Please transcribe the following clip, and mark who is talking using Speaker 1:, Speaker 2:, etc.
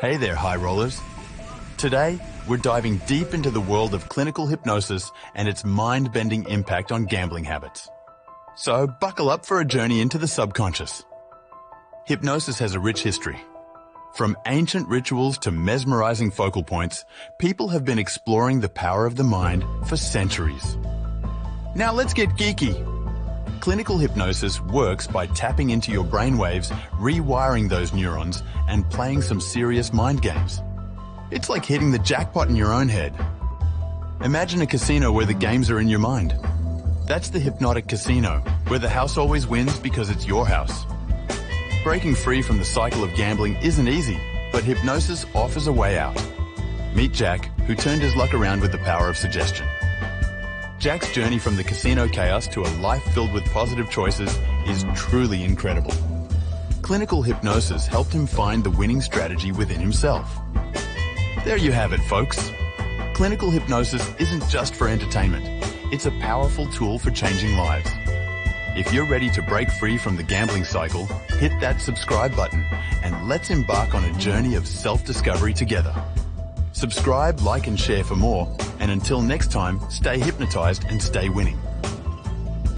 Speaker 1: Hey there, high rollers. Today, we're diving deep into the world of clinical hypnosis and its mind-bending impact on gambling habits. So, buckle up for a journey into the subconscious. Hypnosis has a rich history. From ancient rituals to mesmerizing focal points, people have been exploring the power of the mind for centuries. Now let's get geeky. Clinical hypnosis works by tapping into your brainwaves, rewiring those neurons, and playing some serious mind games. It's like hitting the jackpot in your own head. Imagine a casino where the games are in your mind. That's the hypnotic casino, where the house always wins because it's your house. Breaking free from the cycle of gambling isn't easy, but hypnosis offers a way out. Meet Jack, who turned his luck around with the power of suggestion. Jack's journey from the casino chaos to a life filled with positive choices is truly incredible. Clinical hypnosis helped him find the winning strategy within himself. There you have it, folks. Clinical hypnosis isn't just for entertainment. It's a powerful tool for changing lives. If you're ready to break free from the gambling cycle, hit that subscribe button and let's embark on a journey of self-discovery together. Subscribe, like and share for more, and until next time, stay hypnotized and stay winning.